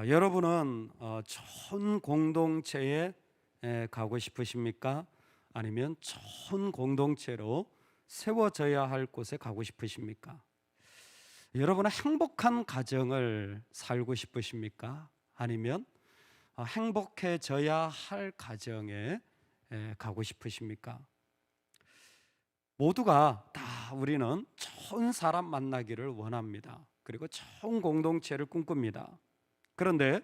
여러분은 좋은 공동체에 가고 싶으십니까? 아니면 좋은 공동체로 세워져야 할 곳에 가고 싶으십니까? 여러분은 행복한 가정을 살고 싶으십니까? 아니면 행복해져야 할 가정에 가고 싶으십니까? 모두가 다 우리는 좋은 사람 만나기를 원합니다. 그리고 좋은 공동체를 꿈꿉니다. 그런데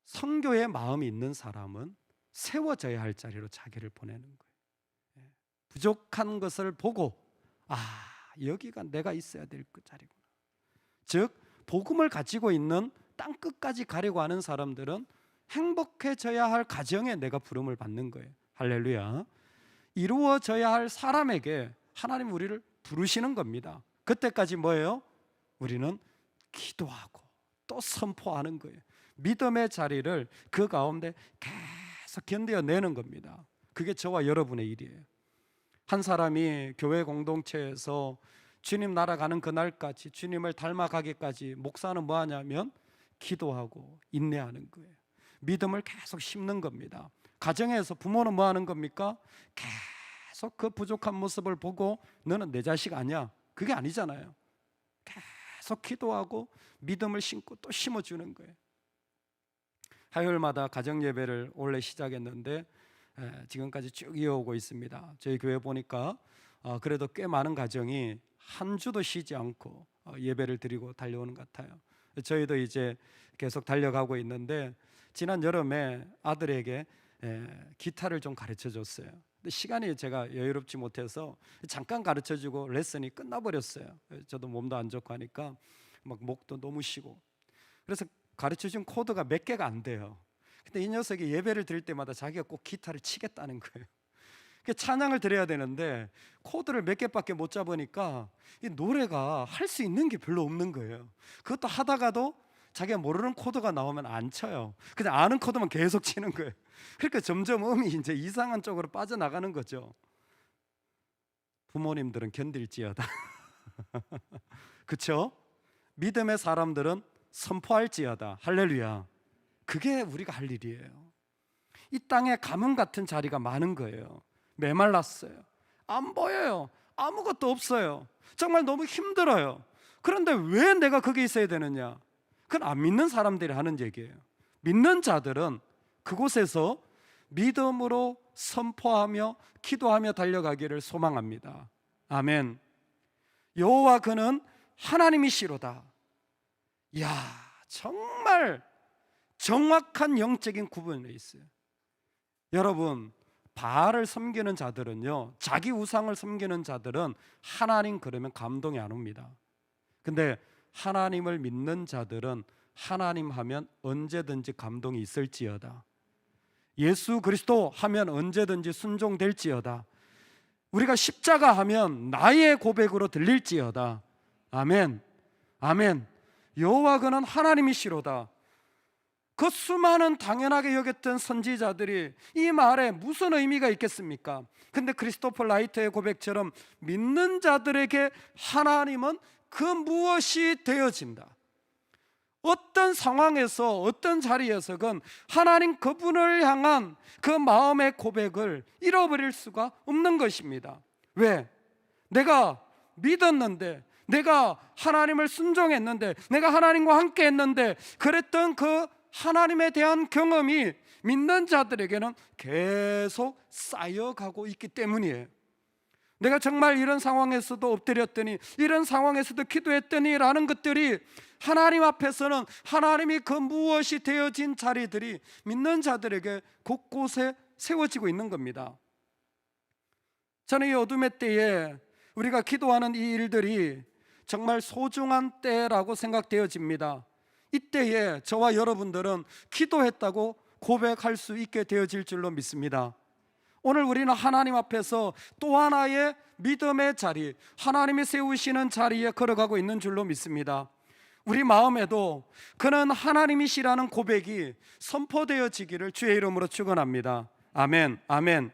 성교의 마음이 있는 사람은 세워져야 할 자리로 자기를 보내는 거예요. 부족한 것을 보고 여기가 내가 있어야 될 그 자리구나. 즉 복음을 가지고 있는 땅 끝까지 가려고 하는 사람들은 행복해져야 할 가정에 내가 부름을 받는 거예요. 할렐루야. 이루어져야 할 사람에게 하나님 우리를 부르시는 겁니다. 그때까지 뭐예요? 우리는 기도하고 또 선포하는 거예요. 믿음의 자리를 그 가운데 계속 견뎌내는 겁니다. 그게 저와 여러분의 일이에요. 한 사람이 교회 공동체에서 주님 날아가는 그날까지, 주님을 닮아가기까지 목사는 뭐 하냐면 기도하고 인내하는 거예요. 믿음을 계속 심는 겁니다. 가정에서 부모는 뭐 하는 겁니까? 계속 그 부족한 모습을 보고 너는 내 자식 아니야, 그게 아니잖아요. 계속 기도하고 믿음을 심고 또 심어주는 거예요. 화요일마다 가정 예배를 원래 시작했는데 지금까지 쭉 이어오고 있습니다. 저희 교회 보니까 그래도 꽤 많은 가정이 한 주도 쉬지 않고 예배를 드리고 달려오는 것 같아요. 저희도 이제 계속 달려가고 있는데 지난 여름에 아들에게 기타를 좀 가르쳐 줬어요. 근데 시간이 제가 여유롭지 못해서 잠깐 가르쳐 주고 레슨이 끝나버렸어요. 저도 몸도 안 좋고 하니까 막 목도 너무 쉬고, 그래서 가르쳐 준 코드가 몇 개가 안 돼요. 근데 이 녀석이 예배를 드릴 때마다 자기가 꼭 기타를 치겠다는 거예요. 찬양을 드려야 되는데 코드를 몇 개밖에 못 잡으니까 이 노래가 할 수 있는 게 별로 없는 거예요. 그것도 하다가도 자기가 모르는 코드가 나오면 안 쳐요. 그냥 아는 코드만 계속 치는 거예요. 그러니까 점점 음이 이제 이상한 쪽으로 빠져나가는 거죠. 부모님들은 견딜지어다. 그렇죠? 믿음의 사람들은 선포할지어다. 할렐루야. 그게 우리가 할 일이에요. 이 땅에 가뭄 같은 자리가 많은 거예요. 메말랐어요. 안 보여요. 아무것도 없어요. 정말 너무 힘들어요. 그런데 왜 내가 거기 있어야 되느냐? 그건 안 믿는 사람들이 하는 얘기예요. 믿는 자들은 그곳에서 믿음으로 선포하며 기도하며 달려가기를 소망합니다. 아멘. 여호와 그는 하나님이시로다. 이야, 정말 정확한 영적인 구분이 있어요. 여러분, 바알을 섬기는 자들은요, 자기 우상을 섬기는 자들은 하나님 그러면 감동이 안 옵니다. 근데 하나님을 믿는 자들은 하나님 하면 언제든지 감동이 있을지어다. 예수 그리스도 하면 언제든지 순종될지어다. 우리가 십자가 하면 나의 고백으로 들릴지어다. 아멘. 아멘. 여호와 그는 하나님이시로다. 그 수많은 당연하게 여겼던 선지자들이 이 말에 무슨 의미가 있겠습니까? 근데 크리스토퍼 라이트의 고백처럼 믿는 자들에게 하나님은 그 무엇이 되어진다. 어떤 상황에서 어떤 자리에서건 하나님 그분을 향한 그 마음의 고백을 잃어버릴 수가 없는 것입니다. 왜? 내가 믿었는데, 내가 하나님을 순종했는데, 내가 하나님과 함께 했는데, 그랬던 그 하나님에 대한 경험이 믿는 자들에게는 계속 쌓여가고 있기 때문이에요. 내가 정말 이런 상황에서도 엎드렸더니, 이런 상황에서도 기도했더니 라는 것들이 하나님 앞에서는 하나님이 그 무엇이 되어진 자리들이 믿는 자들에게 곳곳에 세워지고 있는 겁니다. 저는 이 어둠의 때에 우리가 기도하는 이 일들이 정말 소중한 때라고 생각되어집니다. 이때에 저와 여러분들은 기도했다고 고백할 수 있게 되어질 줄로 믿습니다. 오늘 우리는 하나님 앞에서 또 하나의 믿음의 자리, 하나님이 세우시는 자리에 걸어가고 있는 줄로 믿습니다. 우리 마음에도 그는 하나님이시라는 고백이 선포되어지기를 주의 이름으로 축원합니다. 아멘. 아멘.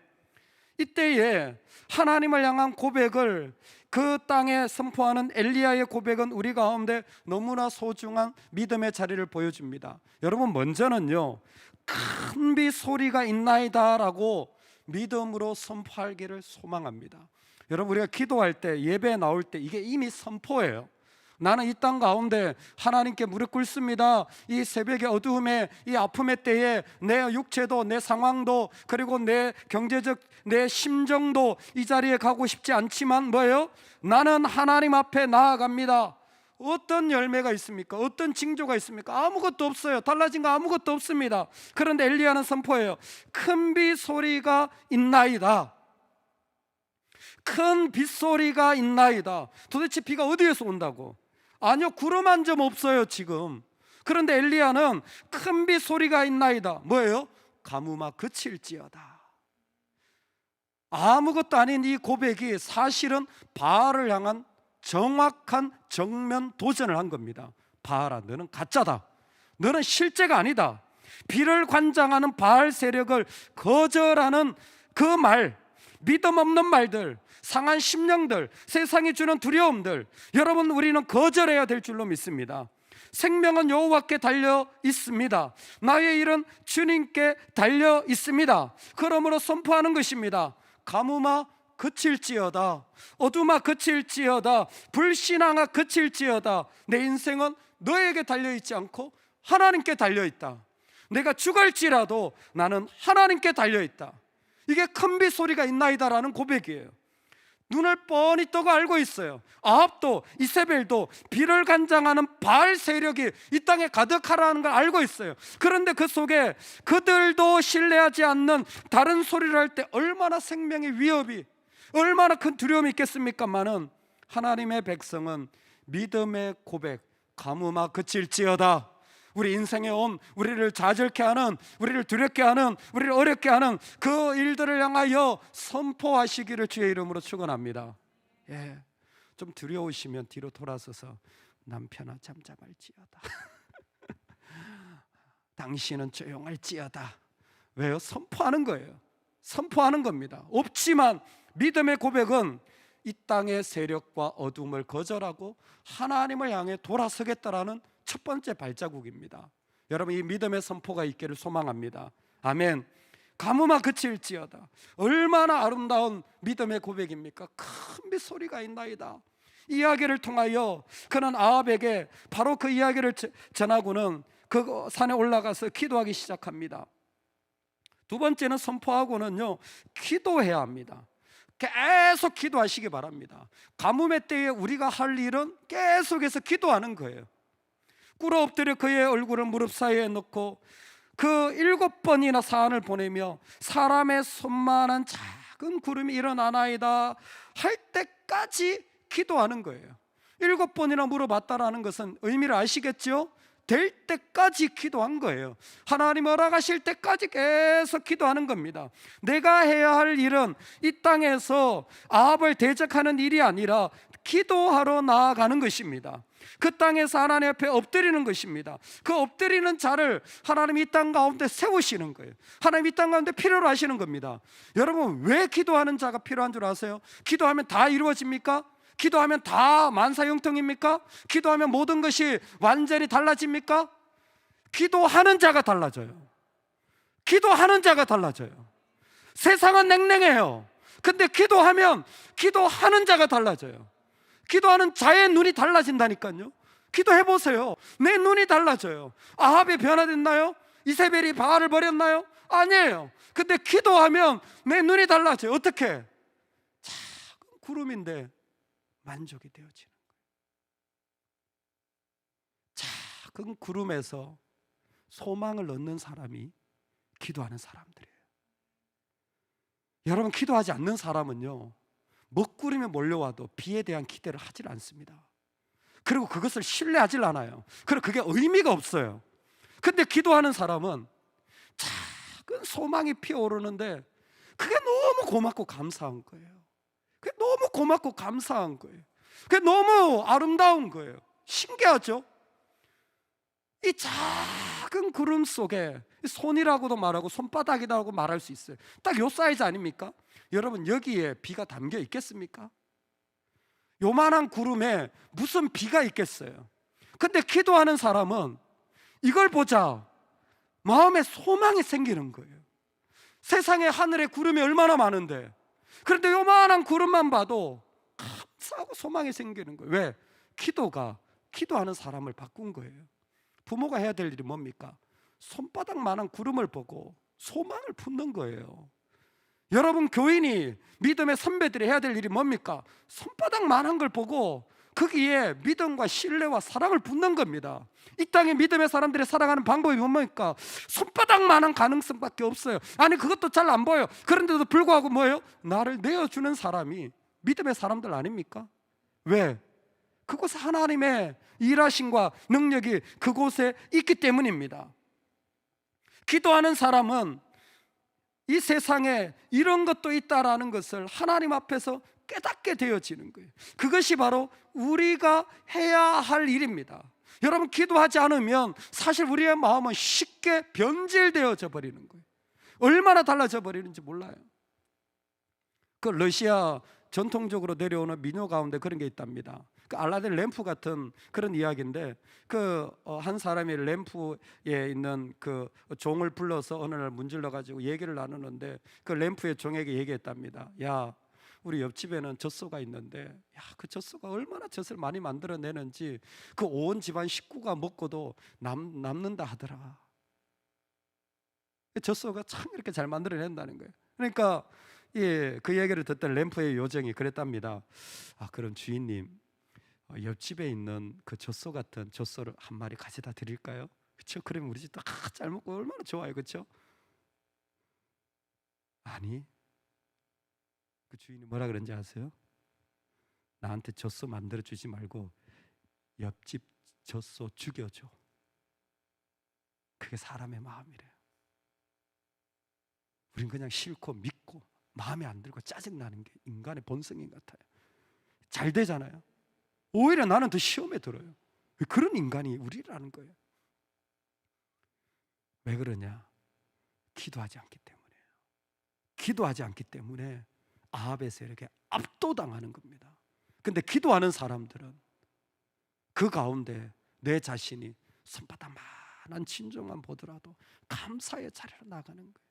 이때에 하나님을 향한 고백을 그 땅에 선포하는 엘리야의 고백은 우리 가운데 너무나 소중한 믿음의 자리를 보여줍니다. 여러분, 먼저는요, 큰 비 소리가 있나이다 라고 믿음으로 선포하기를 소망합니다. 여러분, 우리가 기도할 때, 예배에 나올 때 이게 이미 선포예요. 나는 이 땅 가운데 하나님께 무릎 꿇습니다. 이 새벽의 어두움에, 이 아픔의 때에 내 육체도, 내 상황도, 그리고 내 경제적, 내 심정도 이 자리에 가고 싶지 않지만 뭐예요? 나는 하나님 앞에 나아갑니다. 어떤 열매가 있습니까? 어떤 징조가 있습니까? 아무것도 없어요. 달라진 거 아무것도 없습니다. 그런데 엘리야는 선포해요. 큰 비 소리가 있나이다. 큰 빗소리가 있나이다. 도대체 비가 어디에서 온다고? 아니요, 구름 한 점 없어요 지금. 그런데 엘리야는 큰 비 소리가 있나이다. 뭐예요? 가뭄아 그칠지어다. 아무것도 아닌 이 고백이 사실은 바알을 향한 정확한 정면 도전을 한 겁니다. 바알아, 너는 가짜다. 너는 실제가 아니다. 비를 관장하는 바알 세력을 거절하는 그 말, 믿음 없는 말들, 상한 심령들, 세상이 주는 두려움들, 여러분, 우리는 거절해야 될 줄로 믿습니다. 생명은 여호와께 달려 있습니다. 나의 일은 주님께 달려 있습니다. 그러므로 선포하는 것입니다. 가뭄아 그칠지어다. 어둠아 그칠지어다. 불신앙아 그칠지어다. 내 인생은 너에게 달려있지 않고 하나님께 달려있다. 내가 죽을지라도 나는 하나님께 달려있다. 이게 큰 비 소리가 있나이다라는 고백이에요. 눈을 뻔히 떠고 알고 있어요. 아합도 이세벨도 비를 관장하는 바알 세력이 이 땅에 가득하라는 걸 알고 있어요. 그런데 그 속에 그들도 신뢰하지 않는 다른 소리를 할 때 얼마나 생명의 위협이, 얼마나 큰 두려움이 있겠습니까마는 하나님의 백성은 믿음의 고백, 가뭄아 그칠지어다. 우리 인생에 온 우리를 좌절케 하는, 우리를 두렵게 하는, 우리를 어렵게 하는 그 일들을 향하여 선포하시기를 주의 이름으로 축원합니다. 예, 좀 두려우시면 뒤로 돌아서서 남편아 잠잠할지어다. 당신은 조용할지어다. 왜요? 선포하는 거예요. 선포하는 겁니다. 없지만 믿음의 고백은 이 땅의 세력과 어둠을 거절하고 하나님을 향해 돌아서겠다라는 첫 번째 발자국입니다. 여러분, 이 믿음의 선포가 있기를 소망합니다. 아멘. 가뭄아 그칠지어다. 얼마나 아름다운 믿음의 고백입니까? 큰 빗소리가 있나이다. 이야기를 통하여 그는 아합에게 바로 그 이야기를 전하고는 그 산에 올라가서 기도하기 시작합니다. 두 번째는 선포하고는요, 기도해야 합니다. 계속 기도하시기 바랍니다. 가뭄의 때에 우리가 할 일은 계속해서 기도하는 거예요. 꿇어 엎드려 그의 얼굴을 무릎 사이에 넣고 그 7번이나 사안을 보내며 사람의 손만한 작은 구름이 일어나나이다 할 때까지 기도하는 거예요. 7번이나 물어봤다라는 것은 의미를 아시겠죠? 될 때까지 기도한 거예요. 하나님 허락하실 때까지 계속 기도하는 겁니다. 내가 해야 할 일은 이 땅에서 아합을 대적하는 일이 아니라 기도하러 나아가는 것입니다. 그 땅에서 하나님 앞에 엎드리는 것입니다. 그 엎드리는 자를 하나님 이 땅 가운데 세우시는 거예요. 하나님 이 땅 가운데 필요로 하시는 겁니다. 여러분, 왜 기도하는 자가 필요한 줄 아세요? 기도하면 다 이루어집니까? 기도하면 다 만사형통입니까? 기도하면 모든 것이 완전히 달라집니까? 기도하는 자가 달라져요. 기도하는 자가 달라져요. 세상은 냉랭해요. 근데 기도하면 기도하는 자가 달라져요. 기도하는 자의 눈이 달라진다니까요. 기도해보세요. 내 눈이 달라져요. 아합이 변화됐나요? 이세벨이 바알을 버렸나요? 아니에요. 근데 기도하면 내 눈이 달라져요. 어떻게? 작은 구름인데 만족이 되어지는 거예요. 작은 구름에서 소망을 얻는 사람이 기도하는 사람들이에요. 여러분, 기도하지 않는 사람은요, 먹구름이 몰려와도 비에 대한 기대를 하질 않습니다. 그리고 그것을 신뢰하질 않아요. 그리고 그게 의미가 없어요. 근데 기도하는 사람은 작은 소망이 피어오르는데 그게 너무 고맙고 감사한 거예요. 그게 너무 고맙고 감사한 거예요. 그게 너무 아름다운 거예요. 신기하죠? 이 작은 구름 속에 손이라고도 말하고 손바닥이라고 말할 수 있어요. 딱 요 사이즈 아닙니까? 여러분, 여기에 비가 담겨 있겠습니까? 요만한 구름에 무슨 비가 있겠어요? 근데 기도하는 사람은 이걸 보자 마음에 소망이 생기는 거예요. 세상에 하늘에 구름이 얼마나 많은데, 그런데 요만한 구름만 봐도 감사하고 소망이 생기는 거예요. 왜? 기도가 기도하는 사람을 바꾼 거예요. 부모가 해야 될 일이 뭡니까? 손바닥만한 구름을 보고 소망을 품는 거예요. 여러분 교인이 믿음의 선배들이 해야 될 일이 뭡니까? 손바닥만한 걸 보고 거기에 믿음과 신뢰와 사랑을 붓는 겁니다. 이 땅에 믿음의 사람들이 살아가는 방법이 뭡니까? 손바닥만한 가능성밖에 없어요. 아니 그것도 잘 안 보여. 그런데도 불구하고 뭐예요? 나를 내어주는 사람이 믿음의 사람들 아닙니까? 왜? 그곳에 하나님의 일하심과 능력이 그곳에 있기 때문입니다. 기도하는 사람은 이 세상에 이런 것도 있다라는 것을 하나님 앞에서 깨닫게 되어지는 거예요. 그것이 바로 우리가 해야 할 일입니다. 여러분 기도하지 않으면 사실 우리의 마음은 쉽게 변질되어져 버리는 거예요. 얼마나 달라져 버리는지 몰라요. 그 러시아 전통적으로 내려오는 민요 가운데 그런 게 있답니다. 그 알라딘 램프 같은 그런 이야기인데 한 사람이 램프에 있는 그 종을 불러서 어느 날 문질러 가지고 얘기를 나누는데 그 램프의 종에게 얘기했답니다. 야, 우리 옆집에는 젖소가 있는데 그 젖소가 얼마나 젖을 많이 만들어내는지 그 온 집안 식구가 먹고도 남는다 하더라. 젖소가 참 이렇게 잘 만들어낸다는 거예요. 그러니까 그 얘기를 듣던 램프의 요정이 그랬답니다. 그럼 주인님, 옆집에 있는 그 젖소 같은 젖소를 한 마리 가져다 드릴까요? 그렇죠? 그러면 우리 집도 잘 먹고 얼마나 좋아요, 그렇죠? 아니, 그 주인이 뭐라 그런지 아세요? 나한테 젖소 만들어 주지 말고 옆집 젖소 죽여줘. 그게 사람의 마음이래요. 우린 그냥 싫고 믿고 마음에 안 들고 짜증나는 게 인간의 본성인 것 같아요. 잘 되잖아요. 오히려 나는 더 시험에 들어요. 그런 인간이 우리라는 거예요. 왜 그러냐? 기도하지 않기 때문이에요. 기도하지 않기 때문에 아합의 세력에 압도당하는 겁니다. 근데 기도하는 사람들은 그 가운데 내 자신이 손바닥만한 진정만 보더라도 감사의 자리로 나가는 거예요.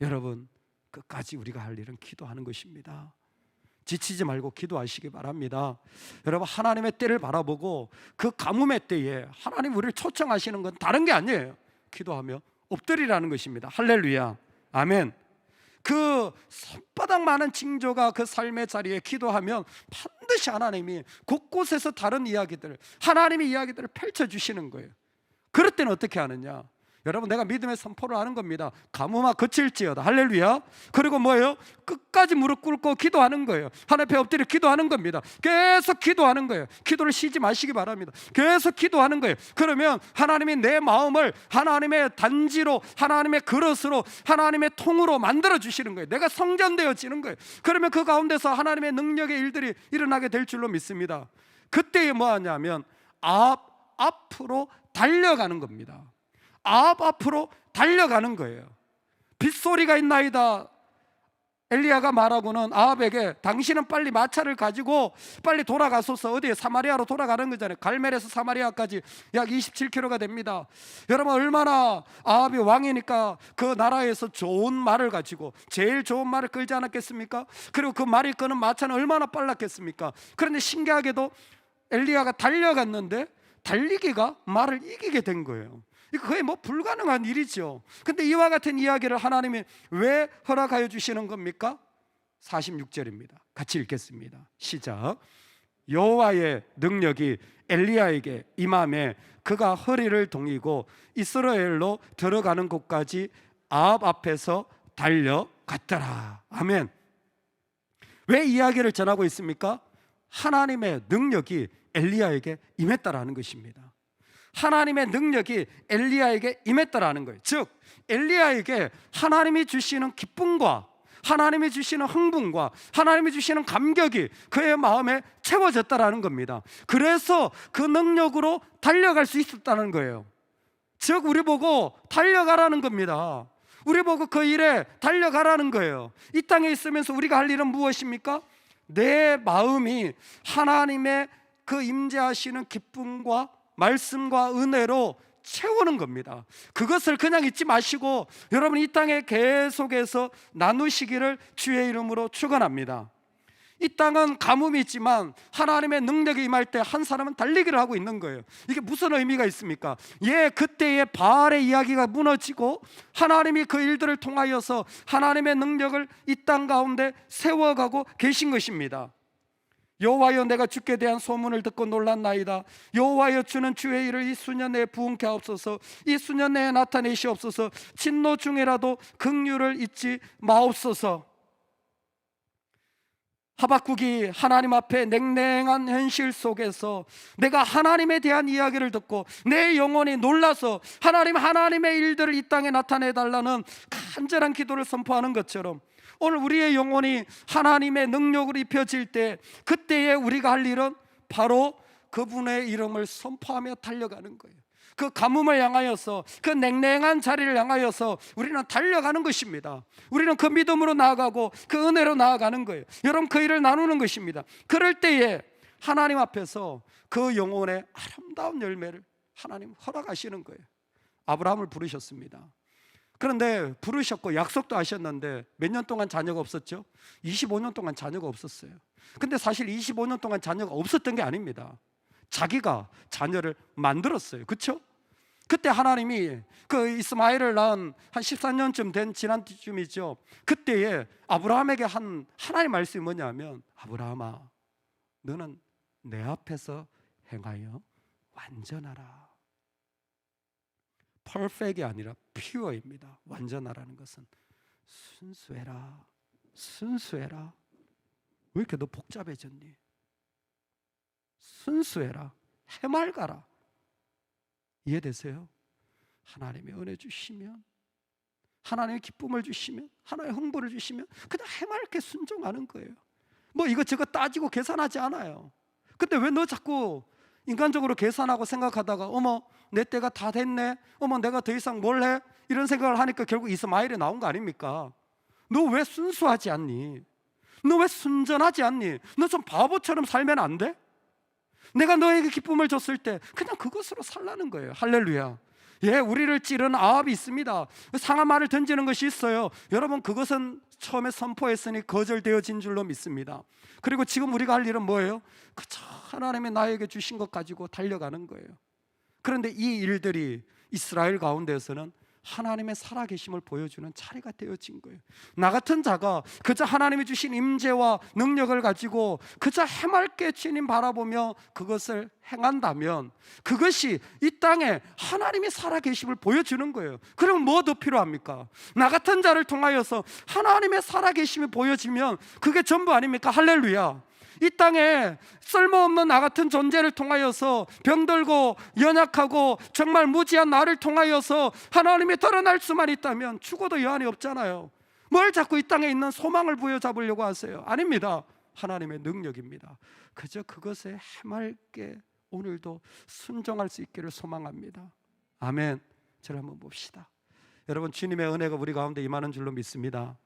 여러분 끝까지 우리가 할 일은 기도하는 것입니다. 지치지 말고 기도하시기 바랍니다. 여러분 하나님의 때를 바라보고 그 가뭄의 때에 하나님 우리를 초청하시는 건 다른 게 아니에요. 기도하며 엎드리라는 것입니다. 할렐루야, 아멘. 그 손바닥만한 징조가 그 삶의 자리에 기도하면 반드시 하나님이 곳곳에서 다른 이야기들, 하나님의 이야기들을 펼쳐주시는 거예요. 그럴 때는 어떻게 하느냐? 여러분 내가 믿음의 선포를 하는 겁니다. 가뭄아 그칠지어다. 할렐루야. 그리고 뭐예요? 끝까지 무릎 꿇고 기도하는 거예요. 하나님 앞에 엎드려 기도하는 겁니다. 계속 기도하는 거예요. 기도를 쉬지 마시기 바랍니다. 계속 기도하는 거예요. 그러면 하나님이 내 마음을 하나님의 단지로, 하나님의 그릇으로, 하나님의 통으로 만들어 주시는 거예요. 내가 성전되어지는 거예요. 그러면 그 가운데서 하나님의 능력의 일들이 일어나게 될 줄로 믿습니다. 그때에 뭐 하냐면 앞으로 달려가는 겁니다. 앞으로 달려가는 거예요. 빗소리가 있나이다. 엘리야가 말하고는 아합에게 당신은 빨리 마차를 가지고 빨리 돌아가소서. 어디에? 사마리아로 돌아가는 거잖아요. 갈멜에서 사마리아까지 약 27km가 됩니다. 여러분 얼마나 아합이 왕이니까 그 나라에서 좋은 말을 가지고 제일 좋은 말을 끌지 않았겠습니까? 그리고 그 말이 끄는 마차는 얼마나 빨랐겠습니까? 그런데 신기하게도 엘리야가 달려갔는데 달리기가 말을 이기게 된 거예요. 이거 거의 뭐 불가능한 일이죠. 근데 이와 같은 이야기를 하나님이 왜 허락하여 주시는 겁니까? 46절입니다. 같이 읽겠습니다. 시작. 여호와의 능력이 엘리야에게 임함에 그가 허리를 동이고 이스라엘로 들어가는 곳까지 아합 앞에서 달려갔더라. 아멘. 왜 이야기를 전하고 있습니까? 하나님의 능력이 엘리야에게 임했다라는 것입니다. 하나님의 능력이 엘리야에게 임했다라는 거예요. 즉 엘리야에게 하나님이 주시는 기쁨과 하나님이 주시는 흥분과 하나님이 주시는 감격이 그의 마음에 채워졌다라는 겁니다. 그래서 그 능력으로 달려갈 수 있었다는 거예요. 즉 우리 보고 달려가라는 겁니다. 우리 보고 그 일에 달려가라는 거예요. 이 땅에 있으면서 우리가 할 일은 무엇입니까? 내 마음이 하나님의 그 임재하시는 기쁨과 말씀과 은혜로 채우는 겁니다. 그것을 그냥 잊지 마시고 여러분 이 땅에 계속해서 나누시기를 주의 이름으로 축원합니다. 이 땅은 가뭄이 있지만 하나님의 능력이 임할 때 한 사람은 달리기를 하고 있는 거예요. 이게 무슨 의미가 있습니까? 그때의 바알의 이야기가 무너지고 하나님이 그 일들을 통하여서 하나님의 능력을 이 땅 가운데 세워가고 계신 것입니다. 여호와여, 내가 주께 대한 소문을 듣고 놀랐나이다. 여호와여, 주는 주의 일을 이 수년 내에 부응케 하옵소서. 이 수년 내에 나타내시옵소서. 진노 중에라도 긍휼을 잊지 마옵소서. 하박국이 하나님 앞에 냉랭한 현실 속에서 내가 하나님에 대한 이야기를 듣고 내 영혼이 놀라서 하나님의 일들을 이 땅에 나타내달라는 간절한 기도를 선포하는 것처럼, 오늘 우리의 영혼이 하나님의 능력을 입혀질 때 그때에 우리가 할 일은 바로 그분의 이름을 선포하며 달려가는 거예요. 그 가뭄을 향하여서, 그 냉랭한 자리를 향하여서 우리는 달려가는 것입니다. 우리는 그 믿음으로 나아가고 그 은혜로 나아가는 거예요. 여러분, 그 일을 나누는 것입니다. 그럴 때에 하나님 앞에서 그 영혼의 아름다운 열매를 하나님 허락하시는 거예요. 아브라함을 부르셨습니다. 그런데 부르셨고 약속도 하셨는데 몇 년 동안 자녀가 없었죠? 25년 동안 자녀가 없었어요. 근데 사실 25년 동안 자녀가 없었던 게 아닙니다. 자기가 자녀를 만들었어요. 그렇죠? 그때 하나님이 그 이스마엘을 낳은 한 14년쯤 된 지난쯤이죠. 그때에 아브라함에게 한 하나님의 말씀이 뭐냐면, 아브라함아, 너는 내 앞에서 행하여 완전하라. 퍼펙트이 아니라 퓨어입니다. 완전하라는 것은 순수해라. 순수해라. 왜 이렇게 너 복잡해졌니? 순수해라. 해맑아라. 이해되세요? 하나님의 은혜 주시면, 하나님의 기쁨을 주시면, 하나님의 흥보를 주시면 그냥 해맑게 순종하는 거예요. 뭐 이것저것 따지고 계산하지 않아요. 근데 왜 너 자꾸 인간적으로 계산하고 생각하다가 어머 내 때가 다 됐네, 어머 내가 더 이상 뭘 해, 이런 생각을 하니까 결국 이스마엘이 나온 거 아닙니까? 너 왜 순수하지 않니? 너 왜 순전하지 않니? 너 좀 바보처럼 살면 안 돼? 내가 너에게 기쁨을 줬을 때 그냥 그것으로 살라는 거예요. 할렐루야. 우리를 찌르는 아합이 있습니다. 상한 말을 던지는 것이 있어요. 여러분, 그것은 처음에 선포했으니 거절되어진 줄로 믿습니다. 그리고 지금 우리가 할 일은 뭐예요? 그저 하나님이 나에게 주신 것 가지고 달려가는 거예요. 그런데 이 일들이 이스라엘 가운데에서는 하나님의 살아계심을 보여주는 자리가 되어진 거예요. 나 같은 자가 그저 하나님이 주신 임재와 능력을 가지고 그저 해맑게 주님 바라보며 그것을 행한다면 그것이 이 땅에 하나님이 살아계심을 보여주는 거예요. 그럼 뭐 더 필요합니까? 나 같은 자를 통하여서 하나님의 살아계심이 보여지면 그게 전부 아닙니까? 할렐루야. 이 땅에 쓸모없는 나 같은 존재를 통하여서, 병들고 연약하고 정말 무지한 나를 통하여서 하나님이 드러날 수만 있다면 죽어도 여한이 없잖아요. 뭘 자꾸 이 땅에 있는 소망을 부여잡으려고 하세요? 아닙니다. 하나님의 능력입니다. 그저 그것에 해맑게 오늘도 순종할 수 있기를 소망합니다. 아멘. 저를 한번 봅시다. 여러분, 주님의 은혜가 우리 가운데 임하는 줄로 믿습니다.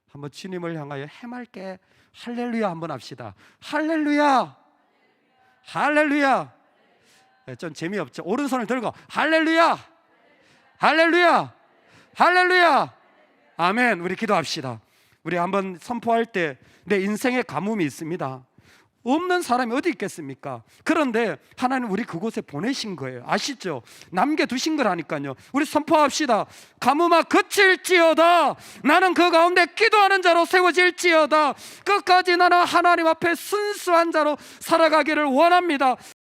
한번 주님을 향하여 해맑게 할렐루야 한번 합시다. 할렐루야, 할렐루야. 좀 재미없죠? 오른손을 들고 할렐루야, 할렐루야, 할렐루야. 아멘. 우리 기도합시다. 우리 한번 선포할 때 내 인생에 가뭄이 있습니다. 없는 사람이 어디 있겠습니까? 그런데 하나님 우리 그곳에 보내신 거예요. 아시죠? 남겨두신 거라니까요. 우리 선포합시다. 가뭄아 그칠지어다. 나는 그 가운데 기도하는 자로 세워질지어다. 끝까지 나는 하나님 앞에 순수한 자로 살아가기를 원합니다.